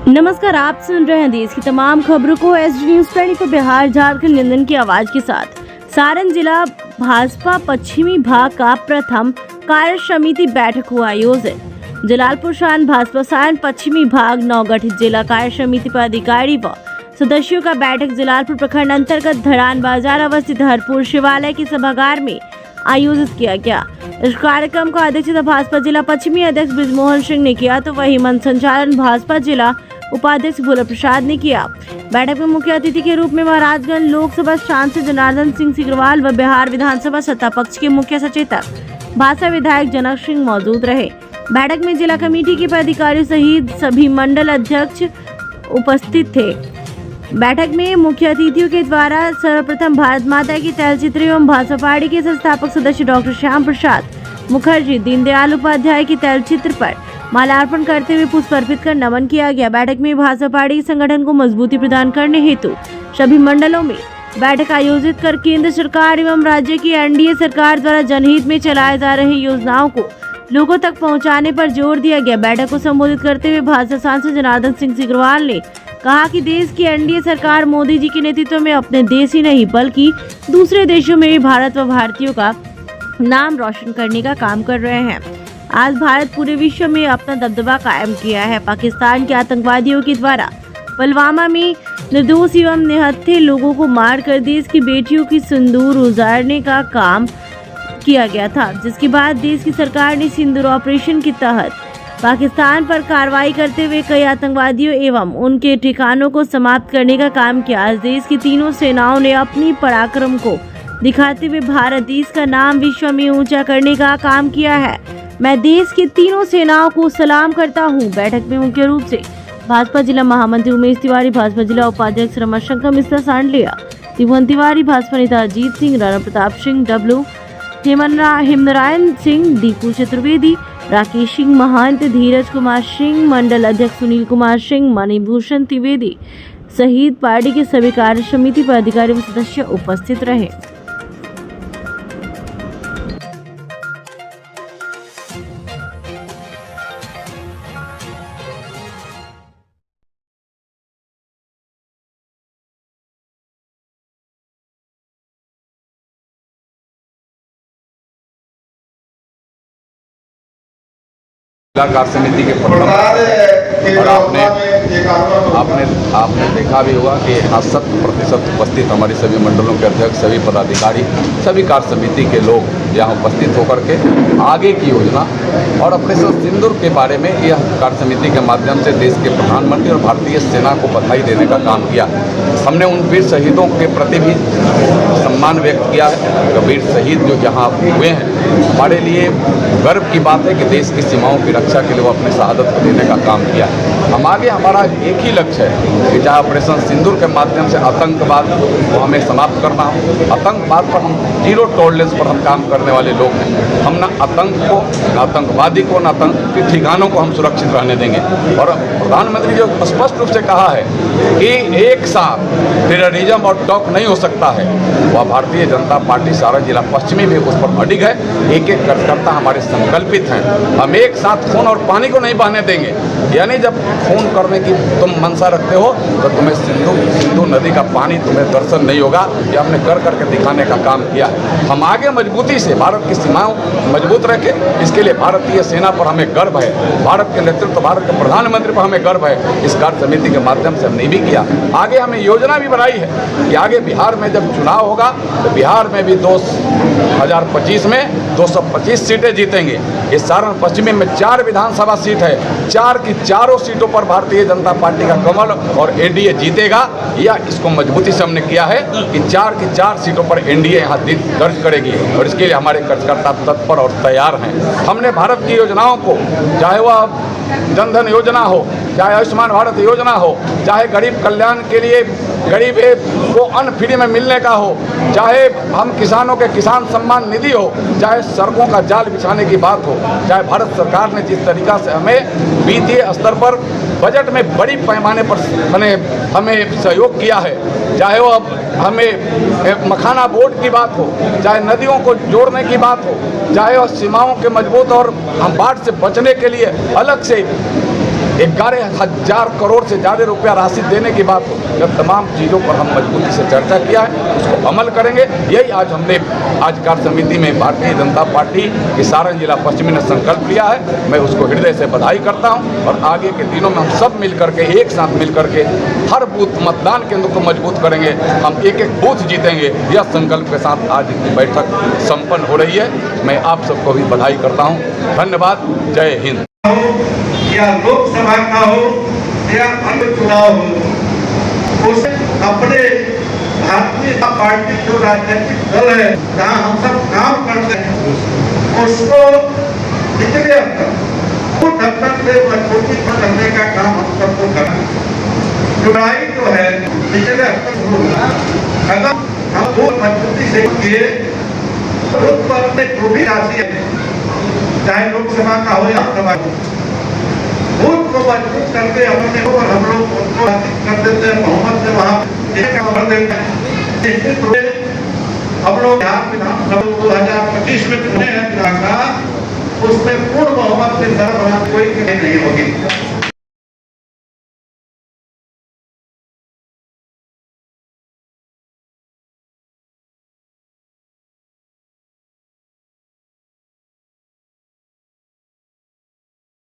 नमस्कार, आप सुन रहे हैं देश की तमाम खबरों को एसडी न्यूज 24 बिहार झारखंड निंदन की आवाज के साथ। सारण जिला भाजपा पश्चिमी भाग का प्रथम कार्य समिति बैठक हुआ आयोजित। जलालपुर शान भाजपा सारण पश्चिमी भाग नवगठित जिला कार्य समिति पदाधिकारी व सदस्यों का बैठक जलालपुर प्रखंड अंतर्गत धरान बाजार अवस्थित हरपुर शिवालय के सभागार में आयोजित किया गया। इस कार्यक्रम का अध्यक्षता भाजपा जिला पश्चिमी अध्यक्ष ब्रिजमोहन सिंह ने किया तो वही मंच संचालन भाजपा जिला उपाध्यक्ष भोला प्रसाद ने किया। बैठक में मुख्य अतिथि के रूप में महाराजगंज लोकसभा सांसद जनार्दन सिंह सिग्रीवाल व बिहार विधानसभा सत्ता पक्ष के मुख्य सचेतक भाजपा विधायक जनक सिंह मौजूद रहे। बैठक में जिला कमेटी के पदाधिकारियों सहित सभी मंडल अध्यक्ष उपस्थित थे। बैठक में मुख्य अतिथियों के द्वारा सर्वप्रथम भारत माता की तैलचित्र एवं भाजपा पार्टी के संस्थापक सदस्य डॉक्टर श्याम प्रसाद मुखर्जी दीनदयाल उपाध्याय की तैलचित्र पर माल्यार्पण करते हुए पुष्प अर्पित कर नमन किया गया। बैठक में भाजपा पार्टी संगठन को मजबूती प्रदान करने हेतु सभी मंडलों में बैठक आयोजित कर केंद्र सरकार एवं राज्य की एनडीए सरकार द्वारा जनहित में चलाए जा रही योजनाओं को लोगों तक पहुंचाने पर जोर दिया गया। बैठक को संबोधित करते हुए भाजपा सांसद जनार्दन सिंह सिग्रीवाल ने कहा कि देश की एनडीए सरकार मोदी जी के नेतृत्व में अपने देश ही नहीं बल्कि दूसरे देशों में भी भारत व भारतीयों का नाम रोशन करने का काम कर रहे हैं। आज भारत पूरे विश्व में अपना दबदबा कायम किया है। पाकिस्तान के आतंकवादियों के द्वारा पुलवामा में निर्दोष एवं निहत्थे लोगों को मारकर देश की बेटियों की सिंदूर उजाड़ने का काम किया गया था, जिसके बाद देश की सरकार ने सिंदूर ऑपरेशन के तहत पाकिस्तान पर कार्रवाई करते हुए कई आतंकवादियों एवं उनके ठिकानों को समाप्त करने का काम किया। आज देश की तीनों सेनाओं ने अपनी पराक्रम को दिखाते हुए भारत देश का नाम विश्व में ऊंचा करने का काम किया है। मैं देश की तीनों सेनाओं को सलाम करता हूं। बैठक में मुख्य रूप से भाजपा जिला महामंत्री उमेश तिवारी, भाजपा जिला उपाध्यक्ष रमाशंकर मिश्रा सांडलिया, त्रिभुवन तिवारी, भाजपा नेता अजीत सिंह, राणा प्रताप सिंह, डब्लू हेमनारायण सिंह, दीपू चतुर्वेदी, राकेश सिंह महंत, धीरज कुमार सिंह, मंडल अध्यक्ष सुनील कुमार सिंह, मणिभूषण त्रिवेदी सहित पार्टी के सभी कार्य समिति पदाधिकारी व सदस्य उपस्थित रहे। जिला कार्य समिति के प्रथम और आपने देखा भी होगा कि यहाँ 100% उपस्थित हमारे सभी मंडलों के अध्यक्ष, सभी पदाधिकारी, सभी कार्य समिति के लोग यहाँ उपस्थित होकर के आगे की योजना और ऑपरेशन सिंदूर के बारे में यह कार्य समिति के माध्यम से देश के प्रधानमंत्री और भारतीय सेना को बधाई देने का काम किया। हमने उन वीर शहीदों के प्रति भी सम्मान व्यक्त किया है। वीर शहीद जो यहाँ हुए हैं, हमारे लिए गर्व की बात है कि देश की सीमाओं की रक्षा के लिए वो अपनी शहादत को देने का काम किया। हम आगे हमारा एक ही लक्ष्य है कि चाहे ऑपरेशन सिंदूर के माध्यम से आतंकवाद को हमें समाप्त करना हो। आतंकवाद पर हम जीरो टॉलरेंस पर हम काम करने वाले लोग हैं। हम ना आतंक को, ना आतंकवादी को, ना आतंक के ठिकानों को हम सुरक्षित रहने देंगे। और प्रधानमंत्री जो स्पष्ट रूप से कहा है कि एक साथ टेररिज्म और टॉक नहीं हो सकता है, वह भारतीय जनता पार्टी सारण जिला पश्चिमी भी उस पर अडिग है। एक एक कार्यकर्ता हमारे संकल्पित हैं। हम एक साथ खून और पानी को नहीं बहने देंगे। यानी जब खून करने की तुम मनसा रखते हो तो तुम्हें सिंधु नदी का पानी तुम्हें दर्शन नहीं होगा। ये हमने कर करके दिखाने का काम किया है। हम आगे मजबूती से भारत की सीमाओं मजबूत रखें, इसके लिए भारतीय सेना पर हमें गर्व है। भारत के नेतृत्व, भारत के प्रधानमंत्री पर हमें गर्व है। इस कार्य समिति के माध्यम से हमने भी किया। आगे हमें योजना भी बनाई है कि आगे बिहार में जब चुनाव होगा तो बिहार में भी 2025 में 225 सीटें जीतेंगे। इस सारण पश्चिमी में 4 विधानसभा सीट है। 4 की चारों सीटों पर भारतीय जनता पार्टी का कमल और एनडीए जीतेगा। या इसको मजबूती से हमने किया है कि 4 की 4 सीटों पर एनडीए यहाँ दर्ज करेगी और इसके लिए हमारे कार्यकर्ता तत्पर और तैयार हैं। हमने भारत की योजनाओं को, चाहे वह जनधन योजना हो, चाहे आयुष्मान भारत योजना हो, चाहे गरीब कल्याण के लिए गरीब को अन्न फ्री में मिलने का हो, चाहे हम किसानों के किसान सम्मान निधि हो, चाहे सड़कों का जाल बिछाने की बात हो, चाहे भारत सरकार ने जिस तरीका से हमें वित्तीय स्तर पर बजट में बड़ी पैमाने पर हमें सहयोग किया है, चाहे वो हमें मखाना बोर्ड की बात हो, चाहे नदियों को जोड़ने की बात हो, चाहे वो सीमाओं के मजबूत और हम बाढ़ से बचने के लिए अलग से 11,000 करोड़ से ज़्यादा रुपया राशि देने की बात हो, जब तमाम चीज़ों पर हम मजबूती से चर्चा किया है, उसको अमल करेंगे। यही आज हमने आज कार्य समिति में भारतीय जनता पार्टी के सारण जिला पश्चिमी ने संकल्प लिया है। मैं उसको हृदय से बधाई करता हूं और आगे के दिनों में हम सब मिल करके एक साथ मिल करके हर बूथ मतदान केंद्र को मजबूत करेंगे। हम एक एक बूथ जीतेंगे, यह संकल्प के साथ आज की बैठक संपन्न हो रही है। मैं आप सबको भी बधाई करता हूं। धन्यवाद। जय हिंद। या लोकसभा का हो या अन्य चुनाव हो, उसे अपने भारतीय जनता पार्टी जो राजनीतिक दल है जहाँ हम सब काम करते हैं, उसको निचले स्तर से मजबूती पर करने का काम हम सबको करना है। चुनाई जो है निचले स्तर होगा। अगर हम वो मजबूती से किए तो उस पर जो भी राशि है, चाहे लोकसभा का हो या सभा का, बूथ को मजबूत करके अपने को हम लोग उनको कर देते हैं, बहुमत से वहाँ भर देते हैं। निश्चित रूप से हम लोग यहाँ विधानसभा 2025 में चुने हैं, उसमें पूर्ण बहुमत से सरबराह कोई नहीं होगी।